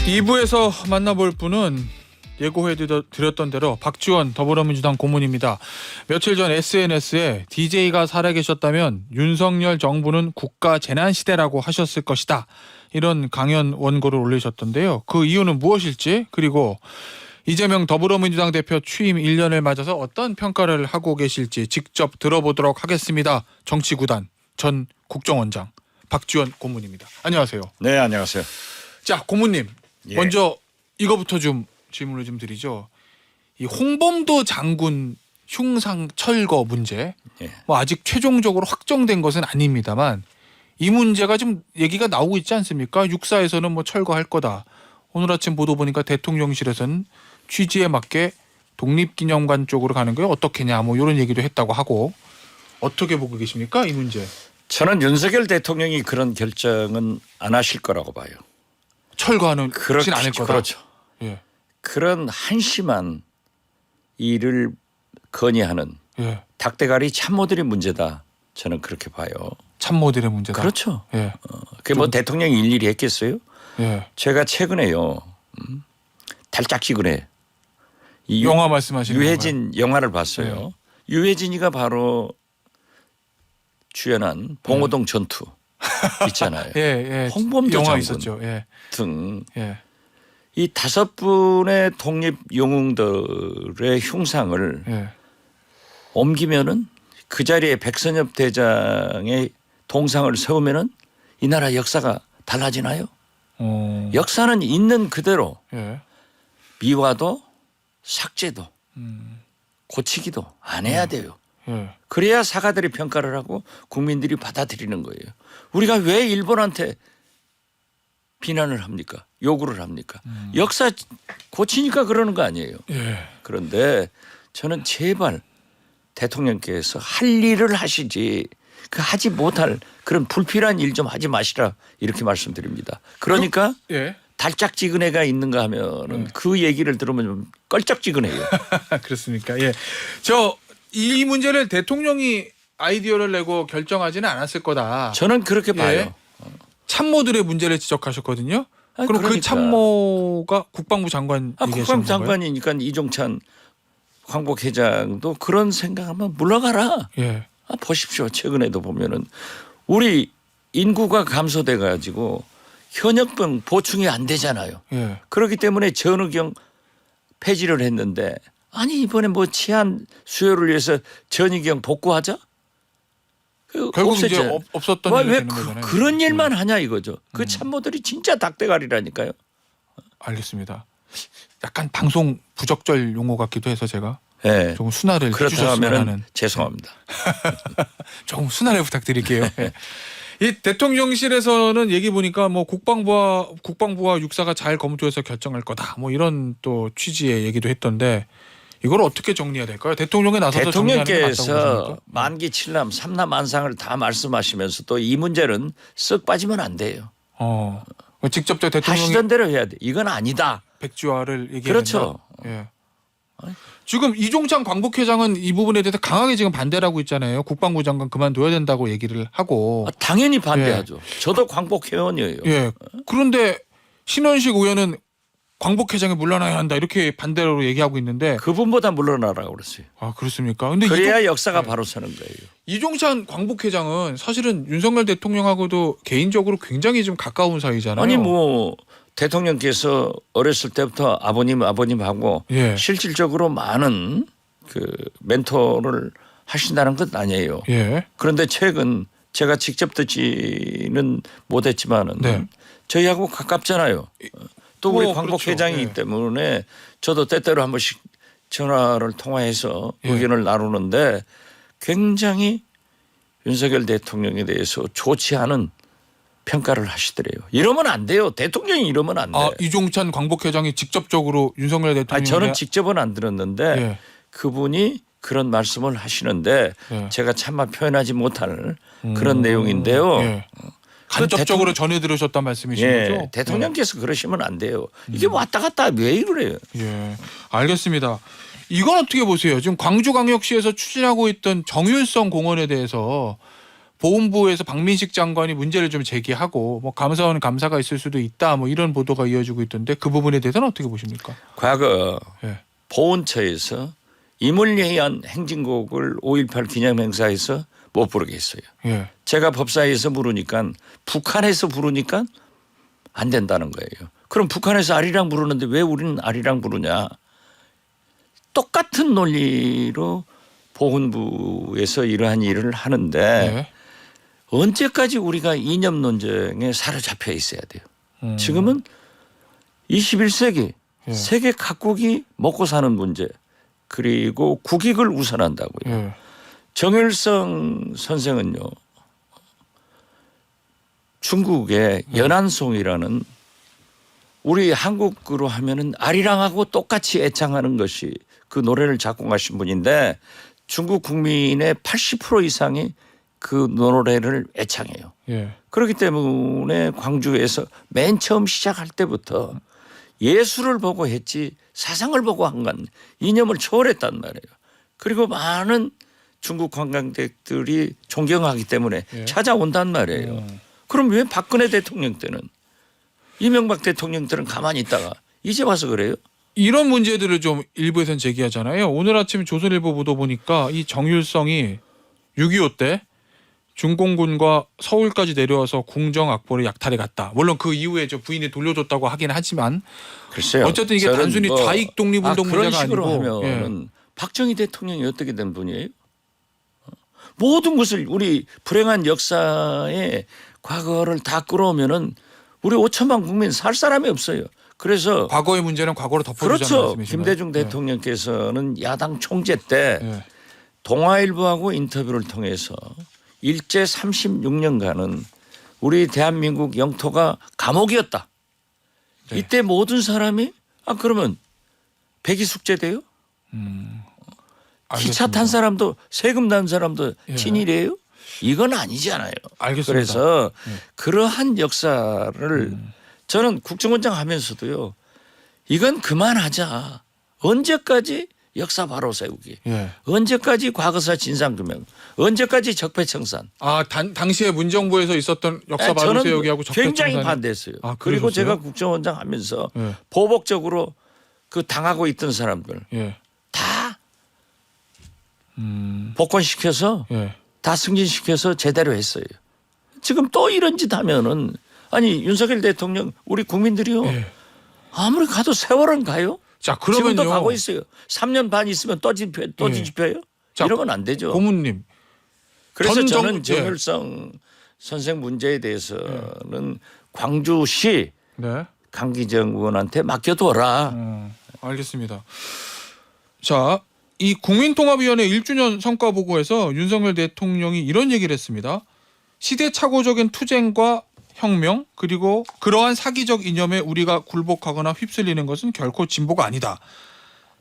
2부에서 만나볼 분은 예고해드렸던 대로 박지원 더불어민주당 고문입니다. 며칠 전 SNS에 DJ가 살아계셨다면 윤석열 정부는 국가재난시대라고 하셨을 것이다. 이런 강연 원고를 올리셨던데요. 그 이유는 무엇일지, 그리고 이재명 더불어민주당 대표 취임 1년을 맞아서 어떤 평가를 하고 계실지 직접 들어보도록 하겠습니다. 정치구단 전 국정원장 박지원 고문입니다. 안녕하세요. 네, 안녕하세요. 자, 고문님, 예. 먼저 이거부터 좀 질문을 좀 드리죠. 이 홍범도 장군 흉상 철거 문제, 예. 뭐 아직 최종적으로 확정된 것은 아닙니다만 이 문제가 좀 얘기가 나오고 있지 않습니까? 육사에서는 뭐 철거할 거다. 오늘 아침 보도 보니까 대통령실에서는 취지에 맞게 독립기념관 쪽으로 가는 게 어떻겠냐, 뭐 이런 얘기도 했다고 하고, 어떻게 보고 계십니까, 이 문제? 저는 윤석열 대통령이 그런 결정은 안 하실 거라고 봐요. 철거하는 것은 않을 거다. 그렇죠. 예. 그런 한심한 일을 건의하는 예. 닭대가리 참모들의 문제다. 저는 그렇게 봐요. 참모들의 문제다. 그렇죠. 예. 그게 뭐 대통령이 일일이 했겠어요? 예. 제가 최근에요. 달짝지근해. 이 영화 말씀하시는 유해진 영화를 봤어요. 유해진이가 바로 주연한 봉오동 전투 있잖아요. 예, 예. 홍범도 영화 장군 있었죠. 예. 등 예. 이 5분의 독립 영웅들의 흉상을 예. 옮기면은 그 자리에 백선엽 대장의 동상을 세우면은 이 나라 역사가 달라지나요? 역사는 있는 그대로 예. 미화도 삭제도 음. 고치기도 안 해야 돼요. 예. 그래야 사가들이 평가를 하고 국민들이 받아들이는 거예요. 우리가 왜 일본한테 비난을 합니까? 요구를 합니까? 역사 고치니까 그러는 거 아니에요. 예. 그런데 저는 제발 대통령께서 할 일을 하시지 그 하지 못할 그런 불필요한 일 좀 하지 마시라 이렇게 말씀드립니다. 그러니까 예. 달짝지근해가 있는가 하면은 그 얘기를 들으면 좀 껄쩍지근해요. 그렇습니까? 예. 저 이 문제를 대통령이 아이디어를 내고 결정하지는 않았을 거다. 저는 그렇게 봐요. 예. 참모들의 문제를 지적하셨거든요. 아니, 그럼 그 그러니까. 참모가 국방부 장관 얘기하시는 국방부 건가요? 장관이니까 이종찬 광복회장도 그런 생각하면 물러가라. 예. 보십시오. 최근에도 보면은 우리 인구가 감소돼 가지고 현역병 보충이 안 되잖아요. 예. 그렇기 때문에 전의경 폐지를 했는데 아니 이번에 뭐 치안 수요를 위해서 전의경 복구하자? 결국 이제 없었던 일이 왜 되는 거잖아요. 그런 일만 하냐 이거죠. 그 참모들이 진짜 닭대가리라니까요. 알겠습니다. 약간 방송 부적절 용어 같기도 해서 제가 네. 조금 순화를 해주셨으면 그렇다면 하는. 죄송합니다. 조금 순화를 부탁드릴게요. 이 대통령실에서는 얘기 보니까 뭐 국방부와 육사가 잘 검토해서 결정할 거다. 뭐 이런 또 취지의 얘기도 했던데 이걸 어떻게 정리해야 될까요? 대통령에 나서서 정리하는 게 맞다고 대통령께서 보십니까? 만기 7남 3남 안상을 다 말씀하시면서 또 이 문제는 쓱 빠지면 안 돼요. 직접적 대통령이 하시던 대로 해야 돼. 이건 아니다. 백지화를 얘기해야 그렇죠. 된다. 예. 지금 이종찬 광복회장은 이 부분에 대해서 강하게 지금 반대를 하고 있잖아요. 국방부 장관 그만둬야 된다고 얘기를 하고. 당연히 반대하죠. 저도 광복회원이에요. 예. 그런데 신원식 의원은 광복회장이 물러나야 한다 이렇게 반대로 얘기하고 있는데. 그분보다 물러나라고 그랬어요. 아, 그렇습니까? 근데 그래야 역사가 바로 서는 거예요. 이종찬 광복회장은 사실은 윤석열 대통령하고도 개인적으로 굉장히 좀 가까운 사이잖아요. 아니 뭐 대통령께서 어렸을 때부터 아버님하고 예. 실질적으로 많은 그 멘토를 하신다는 것 아니에요. 예. 그런데 최근 제가 직접 듣지는 못했지만은 네. 저희하고 가깝잖아요. 또 우리 뭐, 광복회장이기 그렇죠. 때문에 저도 때때로 한 번씩 전화를 통화해서 예. 의견을 나누는데 굉장히 윤석열 대통령에 대해서 좋지 않은 평가를 하시더래요. 이러면 안 돼요. 대통령이 이러면 안 돼요. 이종찬 광복회장이 직접적으로 윤석열 대통령. 저는 직접은 안 들었는데 예. 그분이 그런 말씀을 하시는데 예. 제가 차마 표현하지 못할 그런 내용인데요. 예. 간접적으로 전해 들으셨단 말씀이신 거죠? 대통령께서 그러시면 안 돼요. 이게 왔다 갔다 왜 이러래요? 예, 알겠습니다. 이건 어떻게 보세요? 지금 광주광역시에서 추진하고 있던 정율성 공원에 대해서 보훈부에서 박민식 장관이 문제를 좀 제기하고 뭐 감사원 감사가 있을 수도 있다 뭐 이런 보도가 이어지고 있던데 그 부분에 대해서는 어떻게 보십니까? 과거 예. 보훈처에서 이물리한 행진곡을 5.18 기념행사에서 못 부르게 했어요. 예. 제가 법사위에서 부르니까 북한에서 부르니까 안 된다는 거예요. 그럼 북한에서 아리랑 부르는데 왜 우리는 아리랑 부르냐. 똑같은 논리로 보훈부에서 이러한 일을 하는데 예. 언제까지 우리가 이념 논쟁에 사로잡혀 있어야 돼요. 지금은 21세기 예. 세계 각국이 먹고 사는 문제 그리고 국익을 우선한다고요. 예. 정일성 선생은요. 중국의 연안송이라는 우리 한국으로 하면은 아리랑하고 똑같이 애창하는 것이 그 노래를 작곡하신 분인데 중국 국민의 80% 이상이 그 노래를 애창해요. 예. 그렇기 때문에 광주에서 맨 처음 시작할 때부터 예술을 보고 했지 사상을 보고 한 건 이념을 초월했단 말이에요. 그리고 많은 중국 관광객들이 존경하기 때문에 예. 찾아온단 말이에요. 그럼 왜 박근혜 대통령 때는 이명박 대통령 때는 가만히 있다가 이제 와서 그래요? 이런 문제들을 좀 일부에서는 제기하잖아요. 오늘 아침 조선일보 보도 보니까 이 정율성이 6.25 때 중공군과 서울까지 내려와서 궁정 악보를 약탈해 갔다. 물론 그 이후에 저 부인이 돌려줬다고 하긴 하지만 글쎄요. 어쨌든 이게 단순히 좌익 독립운동 그런 문제가 식으로 아니고 하면은 박정희 대통령이 어떻게 된 분이에요? 모든 것을 우리 불행한 역사의 과거를 다 끌어오면은 우리 5천만 국민 살 사람이 없어요. 그래서 과거의 문제는 과거로 덮어주자는 그렇죠. 말씀이시나요? 김대중 대통령께서는 야당 총재 때 예. 동아일보하고 인터뷰를 통해서 일제 36년간은 우리 대한민국 영토가 감옥이었다. 네. 이때 모든 사람이 그러면 백이 숙제돼요? 기차 탄 사람도 세금 난 사람도 예. 친일이에요? 이건 아니잖아요. 알겠습니다. 그래서 예. 그러한 역사를 저는 국정원장 하면서도요. 이건 그만하자. 언제까지 역사 바로 세우기. 예. 언제까지 과거사 진상규명. 언제까지 적폐청산. 당시에 문정부에서 있었던 역사 바로 저는 세우기하고 굉장히 적폐청산 반대했어요. 아, 그리고 그러셨어요? 제가 국정원장 하면서 예. 보복적으로 그 당하고 있던 사람들 예. 다 복권시켜서 예. 다 승진시켜서 제대로 했어요. 지금 또 이런 짓 하면은 아니 윤석열 대통령 우리 국민들이요. 예. 아무리 가도 세월은 가요. 자, 지금도 그러면요. 가고 있어요. 3년 반 있으면 또 예. 뒤집혀요? 자, 이러면 안 되죠. 고문님. 그래서 전 저는 정부- 예. 정일성 선생 문제에 대해서는 광주시 네. 강기정 의원한테 맡겨둬라. 알겠습니다. 자, 이 국민통합위원회 1주년 성과 보고에서 윤석열 대통령이 이런 얘기를 했습니다. 시대착오적인 투쟁과 혁명 그리고 그러한 사기적 이념에 우리가 굴복하거나 휩쓸리는 것은 결코 진보가 아니다.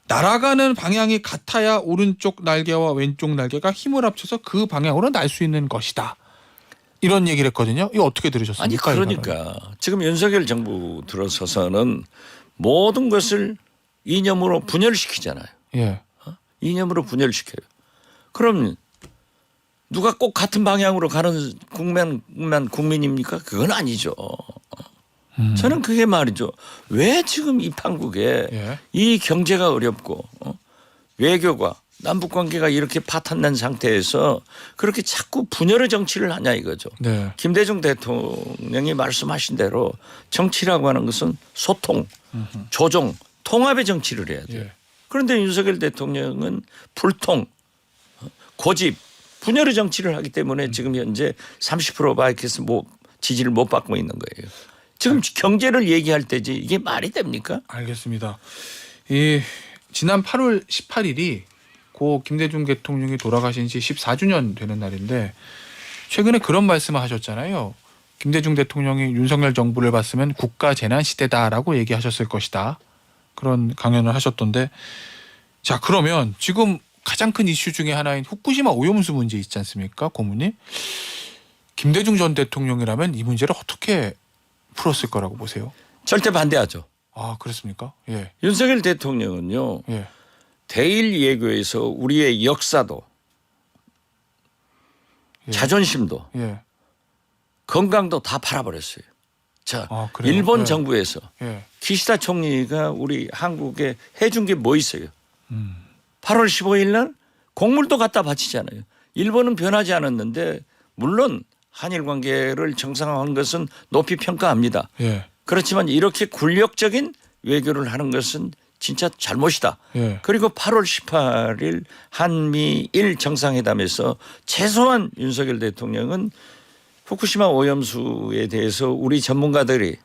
날아가는 방향이 같아야 오른쪽 날개와 왼쪽 날개가 힘을 합쳐서 그 방향으로 날 수 있는 것이다. 이런 얘기를 했거든요. 이거 어떻게 들으셨습니까? 아니 그러니까 지금 윤석열 정부 들어서서는 모든 것을 이념으로 분열시키잖아요. 예. 이념으로 분열시켜요. 그럼 누가 꼭 같은 방향으로 가는 국민입니까? 그건 아니죠. 저는 그게 말이죠. 왜 지금 이 판국에 예. 이 경제가 어렵고 외교가 남북 관계가 이렇게 파탄난 상태에서 그렇게 자꾸 분열의 정치를 하냐 이거죠. 네. 김대중 대통령이 말씀하신 대로 정치라고 하는 것은 소통, 조정, 통합의 정치를 해야 돼요. 예. 그런데 윤석열 대통령은 불통, 고집, 분열의 정치를 하기 때문에 지금 현재 30% 바이크에서 지지를 못 받고 있는 거예요. 지금 경제를 얘기할 때지 이게 말이 됩니까? 알겠습니다. 이 지난 8월 18일이 고 김대중 대통령이 돌아가신 지 14주년 되는 날인데 최근에 그런 말씀을 하셨잖아요. 김대중 대통령이 윤석열 정부를 봤으면 국가 재난 시대다라고 얘기하셨을 것이다. 그런 강연을 하셨던데 자 그러면 지금 가장 큰 이슈 중에 하나인 후쿠시마 오염수 문제 있지 않습니까? 고모님. 김대중 전 대통령이라면 이 문제를 어떻게 풀었을 거라고 보세요? 절대 반대하죠. 아 그렇습니까? 예. 윤석열 대통령은요. 예. 대일 예교에서 우리의 역사도 예. 자존심도 예. 건강도 다 팔아버렸어요. 자, 그래요? 일본 예. 정부에서 예. 기시다 총리가 우리 한국에 해준 게 뭐 있어요? 음. 8월 15일 날 곡물도 갖다 바치잖아요. 일본은 변하지 않았는데 물론 한일 관계를 정상화한 것은 높이 평가합니다. 예. 그렇지만 이렇게 굴욕적인 외교를 하는 것은 진짜 잘못이다. 예. 그리고 8월 18일 한미일 정상회담에서 최소한 윤석열 대통령은 후쿠시마 오염수에 대해서 우리 전문가들이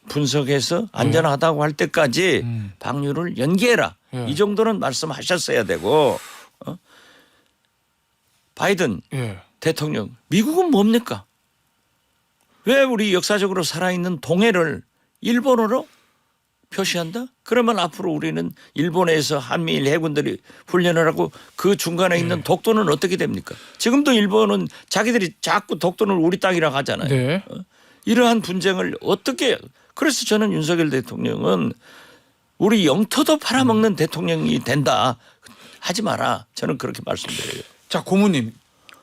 분석해서 안전하다고 할 때까지 방류를 연기해라. 예. 이 정도는 말씀하셨어야 되고 바이든 예. 대통령 미국은 뭡니까? 왜 우리 역사적으로 살아있는 동해를 일본어로 표시한다? 그러면 앞으로 우리는 일본에서 한미일 해군들이 훈련을 하고 그 중간에 있는 독도는 어떻게 됩니까? 지금도 일본은 자기들이 자꾸 독도는 우리 땅이라고 하잖아요. 네. 이러한 분쟁을 어떻게 그래서 저는 윤석열 대통령은 우리 영토도 팔아먹는 대통령이 된다. 하지 마라. 저는 그렇게 말씀드려요. 자, 고모님.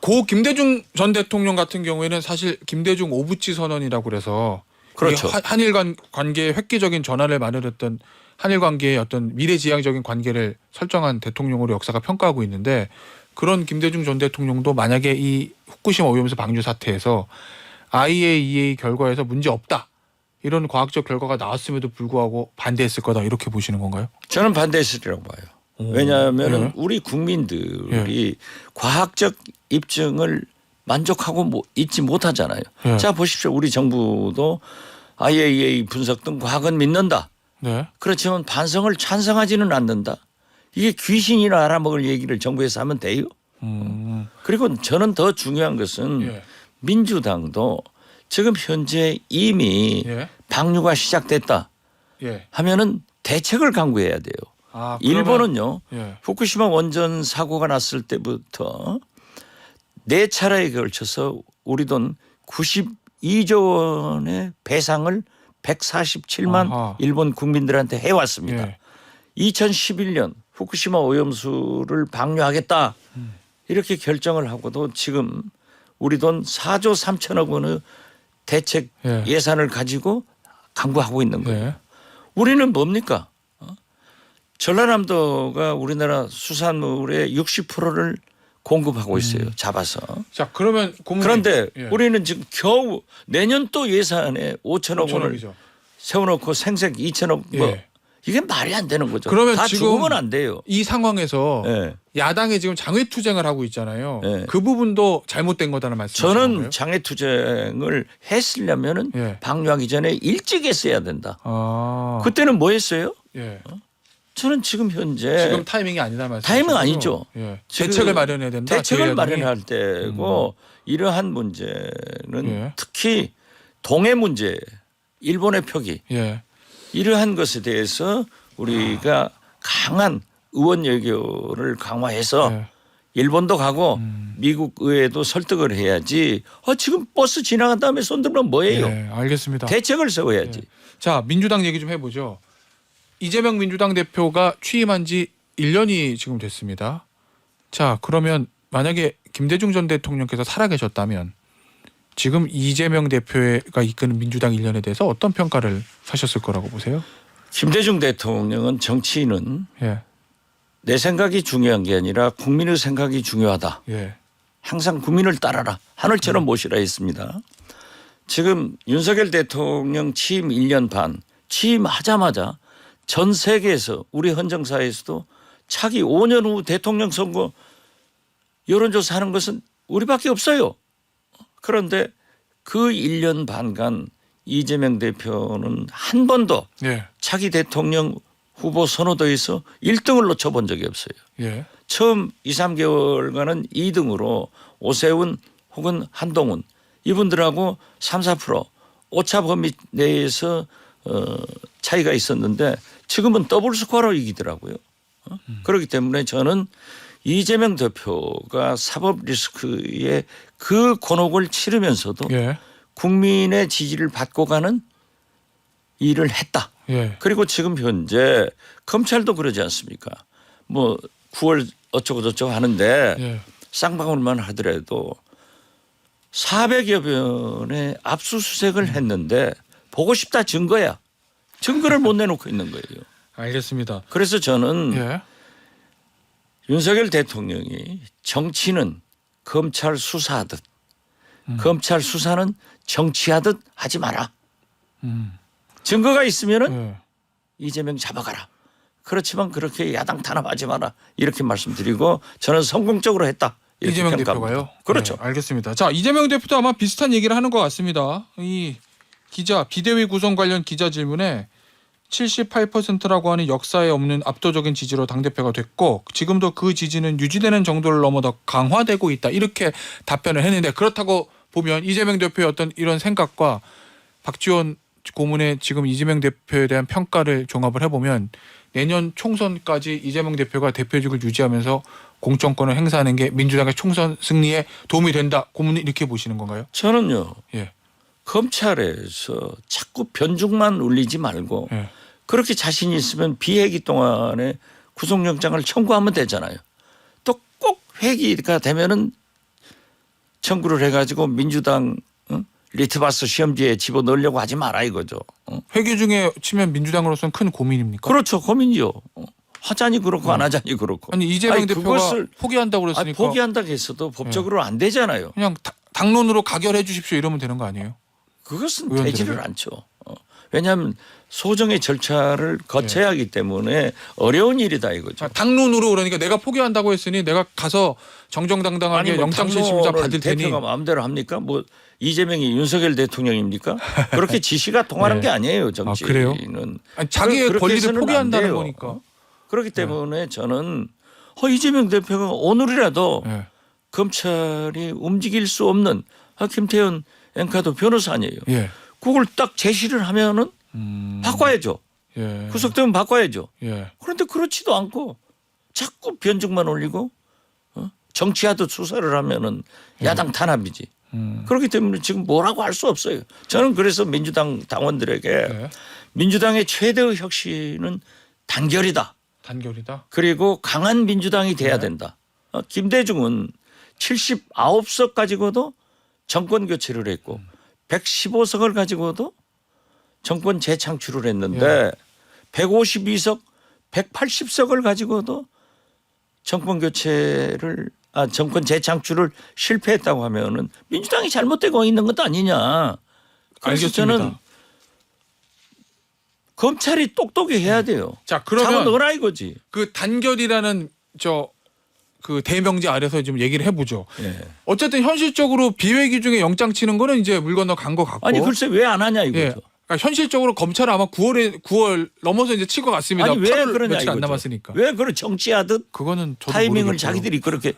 고 김대중 전 대통령 같은 경우에는 사실 김대중 오부치 선언이라고 그래서 그렇죠. 한일 관계의 획기적인 전환을 마련했던 한일 관계의 어떤 미래지향적인 관계를 설정한 대통령으로 역사가 평가하고 있는데 그런 김대중 전 대통령도 만약에 이 후쿠시마 오염수 방류 사태에서 IAEA 결과에서 문제 없다. 이런 과학적 결과가 나왔음에도 불구하고 반대했을 거다. 이렇게 보시는 건가요? 저는 반대했으리라고 봐요. 왜냐하면 예. 우리 국민들이 과학적 입증을 만족하고 있지 못하잖아요. 예. 자 보십시오. 우리 정부도 IAEA 분석 등 과학은 믿는다. 네. 그렇지만 반성을 찬성하지는 않는다. 이게 귀신이나 알아먹을 얘기를 정부에서 하면 돼요. 그리고 저는 더 중요한 것은 예. 민주당도 지금 현재 이미 예. 방류가 시작됐다 예. 하면은 대책을 강구해야 돼요. 아, 그러면- 일본은요. 예. 후쿠시마 원전 사고가 났을 때부터 4차례에 걸쳐서 우리 돈 92조 원의 배상을 147만 아하. 일본 국민들한테 해왔습니다. 예. 2011년 후쿠시마 오염수를 방류하겠다 이렇게 결정을 하고도 지금 우리 돈 4조 3천억 원의 대책 예. 예산을 가지고 강구하고 있는 거예요. 예. 우리는 뭡니까? 전라남도가 우리나라 수산물의 60%를 공급하고 있어요. 잡아서. 자, 그러면 고모님. 그런데 예. 우리는 지금 겨우 내년 또 예산에 5천억 원을 5천억이죠. 세워놓고 생색 2천억 뭐 예. 이게 말이 안 되는 거죠. 그러면 다 지금 죽으면 안 돼요. 이 상황에서 예. 야당이 지금 장외투쟁을 하고 있잖아요. 예. 그 부분도 잘못된 거다는 말씀이신 저는 건가요? 장애투쟁을 했으려면은 예. 방류하기 전에 일찍 했어야 된다. 아. 그때는 뭐 했어요? 예. 저는 지금 현재 지금 타이밍이 아니다 말씀. 타이밍 아니죠. 예. 지금 대책을 마련해야 된다. 대책을 제 야당이. 마련할 때고 이러한 문제는 예. 특히 동해 문제, 일본의 표기 예. 이러한 것에 대해서 우리가 강한 의원 외교를 강화해서 예. 일본도 가고 미국 의회도 설득을 해야지. 지금 버스 지나간 다음에 손들면 뭐예요? 예. 알겠습니다. 대책을 세워야지. 자, 민주당 얘기 좀 해보죠. 이재명 민주당 대표가 취임한 지 1년이 지금 됐습니다. 자, 그러면 만약에 김대중 전 대통령께서 살아계셨다면 지금 이재명 대표가 이끄는 민주당 1년에 대해서 어떤 평가를 하셨을 거라고 보세요? 김대중 대통령은 정치인은 예. 내 생각이 중요한 게 아니라 국민의 생각이 중요하다. 예. 항상 국민을 따라라. 하늘처럼 모시라 했습니다. 지금 윤석열 대통령 취임 1년 반 취임하자마자 전 세계에서 우리 헌정사에서도 차기 5년 후 대통령 선거 여론조사 하는 것은 우리밖에 없어요. 그런데 그 1년 반간 이재명 대표는 한 번도 예. 차기 대통령 후보 선호도에서 1등을 놓쳐본 적이 없어요. 예. 처음 2, 3개월간은 2등으로 오세훈 혹은 한동훈 이분들하고 3, 4% 오차 범위 내에서 차이가 있었는데 지금은 더블 스코어로 이기더라고요. 그렇기 때문에 저는 이재명 대표가 사법 리스크의 그 곤혹을 치르면서도 예. 국민의 지지를 받고 가는 일을 했다. 예. 그리고 지금 현재 검찰도 그러지 않습니까? 뭐 9월 어쩌고 저쩌고 하는데 예. 쌍방울만 하더라도 400여 번의 압수수색을 했는데 보고 싶다 증거야. 증거를 못 내놓고 있는 거예요. 알겠습니다. 그래서 저는 예. 윤석열 대통령이 정치는 검찰 수사하듯 검찰 수사는 정치하듯 하지 마라. 증거가 있으면은 예. 이재명 잡아가라. 그렇지만 그렇게 야당 탄압하지 마라. 이렇게 말씀드리고 저는 성공적으로 했다. 이렇게 이재명 평가합니다. 대표가요? 그렇죠. 네, 알겠습니다. 자, 이재명 대표도 아마 비슷한 얘기를 하는 것 같습니다. 이 기자 비대위 구성 관련 기자 질문에 78%라고 하는 역사에 없는 압도적인 지지로 당대표가 됐고 지금도 그 지지는 유지되는 정도를 넘어 더 강화되고 있다. 이렇게 답변을 했는데 그렇다고 보면 이재명 대표의 어떤 이런 생각과 박지원 고문의 지금 이재명 대표에 대한 평가를 종합을 해보면 내년 총선까지 이재명 대표가 대표직을 유지하면서 공천권을 행사하는 게 민주당의 총선 승리에 도움이 된다. 고문은 이렇게 보시는 건가요? 저는요. 예. 검찰에서 자꾸 변죽만 울리지 말고 예. 그렇게 자신 있으면 비회기 동안에 구속영장을 청구하면 되잖아요. 또 꼭 회기가 되면은 청구를 해가지고 민주당 리트바스 시험지에 집어넣으려고 하지 마라 이거죠. 회기 중에 치면 민주당으로서는 큰 고민입니까? 그렇죠. 고민이요. 하자니 그렇고 안 하자니 그렇고. 아니 이재명 아니, 대표가 그것을 포기한다고 그랬으니까 포기한다고 했어도 법적으로 안 되잖아요. 그냥 당론으로 가결해 주십시오 이러면 되는 거 아니에요? 그것은 의원들에게? 되지를 않죠. 왜냐하면 소정의 절차를 거쳐야 하기 때문에 어려운 일이다 이거죠. 당론으로 그러니까 내가 포기한다고 했으니 내가 가서 정정당당하게 뭐 영장 실심사 당론을 받을 테니 대표가 마음대로 합니까? 뭐 이재명이 윤석열 대통령입니까? 그렇게 지시가 통하는 네. 게 아니에요. 아, 그래요? 정치는. 아니, 자기의 그렇게 권리를 해서는 안 포기한다는 돼요. 거니까. 그렇기 때문에 저는 이재명 대표가 오늘이라도 예. 검찰이 움직일 수 없는 김태현 앵커도 변호사 아니에요. 예. 그걸 딱 제시를 하면은 바꿔야죠. 예. 구속되면 바꿔야죠. 예. 그런데 그렇지도 않고 자꾸 변죽만 올리고 정치하듯 수사를 하면은 야당 탄압이지. 그렇기 때문에 지금 뭐라고 할 수 없어요. 저는 그래서 민주당 당원들에게 예. 민주당의 최대의 혁신은 단결이다. 단결이다. 그리고 강한 민주당이 돼야 된다. 김대중은 79석 가지고도 정권 교체를 했고 115석을 가지고도 정권 재창출을 했는데 152석, 180석을 가지고도 정권 교체를 정권 재창출을 실패했다고 하면은 민주당이 잘못되고 있는 것도 아니냐. 그래서 알겠습니다. 저는 검찰이 똑똑히 해야 돼요. 자, 그러면 잡아넣어라 이거지. 그 단결이라는 그 대명제 아래서 좀 얘기를 해보죠. 예. 어쨌든 현실적으로 비회기 중에 영장 치는 거는 이제 물 건너 간 것 같고. 아니 글쎄 왜 안 하냐 예. 이거죠. 그러니까 현실적으로 검찰은 아마 9월 넘어서 이제 칠 것 같습니다. 아니 왜 8월 그러냐 며칠 안 이거죠. 남았으니까. 왜 그런 정치하듯 그거는 저도 타이밍을 모르겠고요. 자기들이 그렇게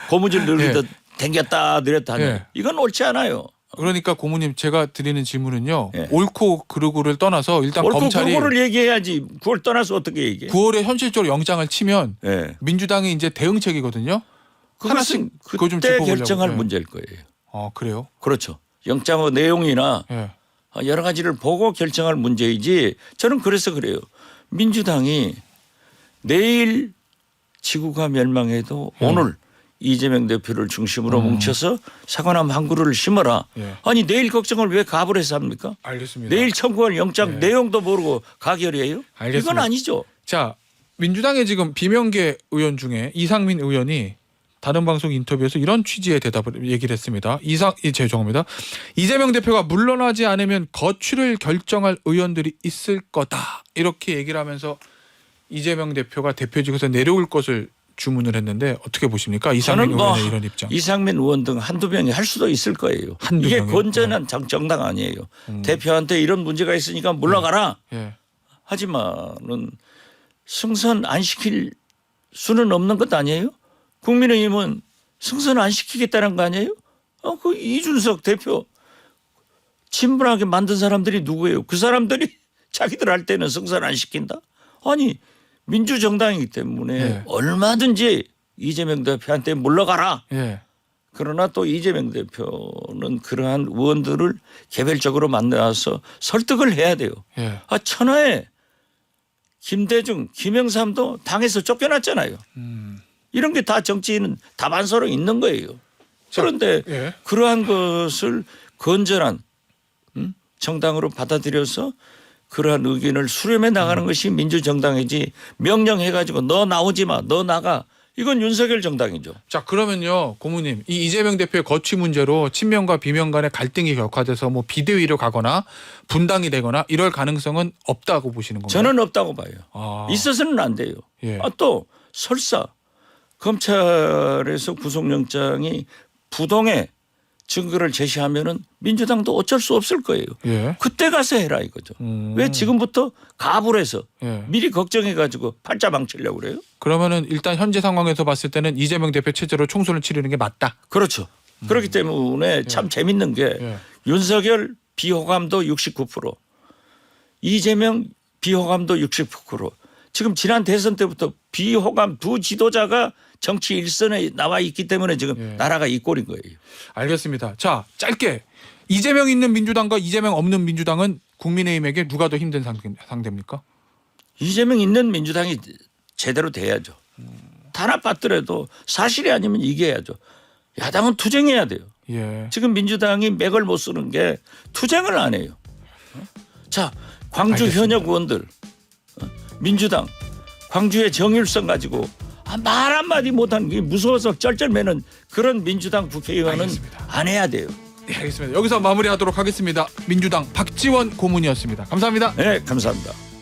고무줄 늘리듯 당겼다 늘렸다 하냐. 예. 이건 옳지 않아요. 그러니까 고모님 제가 드리는 질문은요. 예. 옳고 그르고를 떠나서 일단 옳고 검찰이 그거를 얘기해야지. 그걸 떠나서 어떻게 얘기해. 9월에 현실적으로 영장을 치면 예. 민주당이 이제 대응책이거든요. 그것은 그거 좀 그때 짚어보려고. 결정할 예. 문제일 거예요. 그래요? 그렇죠. 영장의 내용이나 예. 여러 가지를 보고 결정할 문제이지 저는 그래서 그래요. 민주당이 내일 지구가 멸망해도 오늘 이재명 대표를 중심으로 뭉쳐서 사과나무 한 그루를 심어라. 예. 아니 내일 걱정을 왜 가불 해서 합니까? 알겠습니다. 내일 청구할 영장 내용도 모르고 가결이에요? 알겠습니다. 이건 아니죠. 자, 민주당의 지금 비명계 의원 중에 이상민 의원이 다른 방송 인터뷰에서 이런 취지의 대답을 얘기를 했습니다. 죄송합니다. 이재명 대표가 물러나지 않으면 거취를 결정할 의원들이 있을 거다. 이렇게 얘기를 하면서 이재명 대표가 대표직에서 내려올 것을 주문을 했는데 어떻게 보십니까? 이상민 저는 뭐 의원의 이런 입장. 이상민 의원 등 한두 명이 할 수도 있을 거예요. 한두 이게 명이요? 건전한 정당 아니에요. 대표한테 이런 문제가 있으니까 물러가라. 예. 하지만은 승선 안 시킬 수는 없는 것 아니에요? 국민의힘은 승선 안 시키겠다는 거 아니에요? 그 이준석 대표 친분하게 만든 사람들이 누구예요? 그 사람들이 자기들 할 때는 승선 안 시킨다? 아니 민주정당이기 때문에 예. 얼마든지 이재명 대표한테 물러가라. 예. 그러나 또 이재명 대표는 그러한 의원들을 개별적으로 만나서 설득을 해야 돼요. 예. 천하에 김대중, 김영삼도 당에서 쫓겨났잖아요. 이런 게 다 정치인은 다반사로 있는 거예요. 그런데 예. 그러한 것을 건전한 정당으로 받아들여서 그러한 의견을 수렴해 나가는 것이 민주정당이지 명령해가지고 너 나오지 마, 너 나가. 이건 윤석열 정당이죠. 자, 그러면요, 고모님, 이 이재명 대표의 거취 문제로 친명과 비명 간의 갈등이 격화돼서 뭐 비대위로 가거나 분당이 되거나 이럴 가능성은 없다고 보시는 건가요? 저는 없다고 봐요. 아, 있어서는 안 돼요. 예. 또 설사 검찰에서 구속영장이 부동의 증거를 제시하면은 민주당도 어쩔 수 없을 거예요. 예. 그때 가서 해라 이거죠. 왜 지금부터 가불 해서 예. 미리 걱정해가지고 팔자 망치려고 그래요? 그러면은 일단 현재 상황에서 봤을 때는 이재명 대표 체제로 총선을 치르는 게 맞다. 그렇죠. 그렇기 때문에 참 재밌는 게 예. 윤석열 비호감도 69%, 이재명 비호감도 69%. 지금 지난 대선 때부터 비호감 두 지도자가 정치 일선에 나와 있기 때문에 지금 예. 나라가 이 꼴인 거예요. 알겠습니다. 자, 짧게 이재명 있는 민주당과 이재명 없는 민주당은 국민의힘에게 누가 더 힘든 상대입니까? 이재명 있는 민주당이 제대로 돼야죠. 탄압받더라도 사실이 아니면 이겨야죠. 야당은 투쟁해야 돼요. 예. 지금 민주당이 맥을 못 쓰는 게 투쟁을 안 해요. 자, 광주 알겠습니다. 현역 의원들, 민주당, 광주의 정일성 가지고 말 한마디 못하는 게 무서워서 쩔쩔매는 그런 민주당 국회의원은 알겠습니다. 안 해야 돼요. 네, 알겠습니다. 여기서 마무리하도록 하겠습니다. 민주당 박지원 고문이었습니다. 감사합니다. 네, 감사합니다.